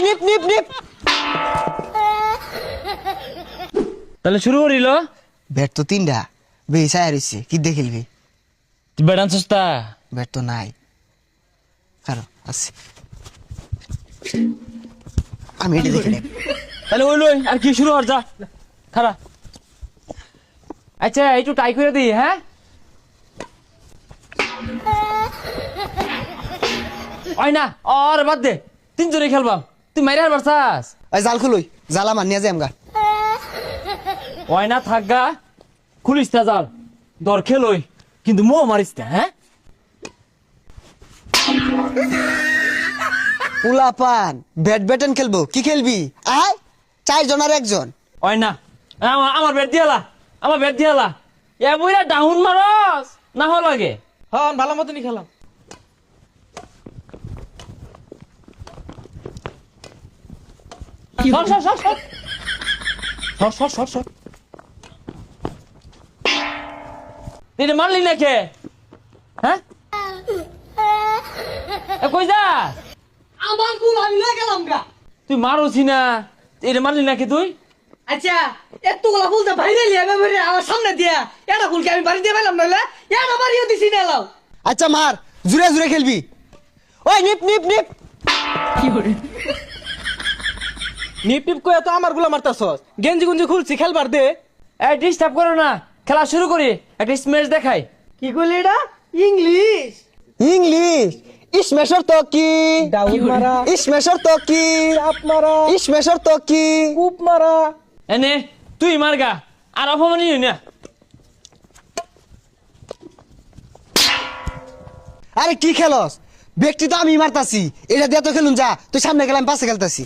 নিপ নিপ নিপ তাহলে শুরু করিল ব্যাট তো তিনটা বেশি হারিয়েছে কি দিয়ে খেলবি তুই বেড়ান সস্তা ব্যাট তো নাই কারো আছে আমি এটা দেখি তাহলে ওই লই আর কি শুরু হর যা খারা আচ্ছা একটু টাই করে দিই হ্যাঁ ওই না আর বাদ দে তিনজনে খেলবাম তুই মাইরে আর বারসাস জাল খুলুই জাল আমার নিয়ে যাই আমগা ওই না থাকগা খুলিস তা জাল দর খেলই কিন্তু মো মারিস তা হ্যাঁ উলাপান ব্যাডমিন্টন খেলবো কি খেলবি আয় 4 জন আর 1 জন ওই না আমার ব্যাট দিয়ালা আমার ব্যাট দিয়ালা এ বইরা ডাউন মারস না হল লাগে হ্যাঁ ভালো মতনই খেলাম সর সর সর সর সর সর সর সর তুই মারলি না কে হ্যাঁ কই যা আমার কুল আমি লয়ে গেলাম গা তুই মারোছি না এটা মারলি না কে তুই আচ্ছা এতগুলা ফুল তো বাইরে লিয়ে বেরে আমার সামনে দিয়া এটা ফুলকে আমি বাড়ি দিয়ে পেলাম নইলে এটা বাড়িও দিছি না লাও আচ্ছা মার জুড়ে জুড়ে খেলবি ওই নিপ নিপ নিপ নিপ টিপ কয়ে তো আমার গুলা মারতাছস গেঞ্জি গুঞ্জি খুলছি খেলবার দে এই ডিস্টার্ব করো না খেলা শুরু করি একটা স্ম্যাশ দেখাই কি কইলি এটা ইংলিশ ইংলিশ ইসমেশর তো কি ডাউন মারা ইসমেশর তো কি চাপ মারা ইসমেশর তো কি কূপ মারা এনে তুই মারগা আর অপমানি না আরে কি খেলস ব্যক্তি তো আমি মারতাছি এটা দিয়ে তো খেলুন যা তুই সামনে গেলাম পাশে খেলতাছি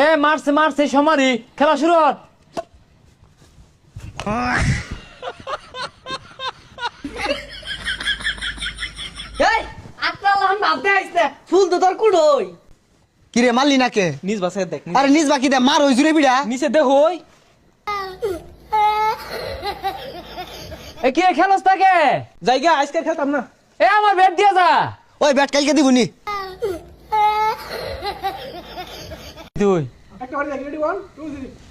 এ মারছে মারছে সমারি খেলা শুরু হর এই আত্রা লান ভাবতে আইছে ফুল তো তোর কুড়ই কি রে মারলি না কে নিজ বাসে দেখ আরে নিজ বাকি দে মার ওই জুড়ে বিড়া নিচে দেখ হই এ কি খেলস তাকে জায়গা আজকে খেলতাম না এ আমার ব্যাট দিয়া যা ওই ব্যাট কালকে দিবনি তুই একটা বাড়ি রেডি 1 2 3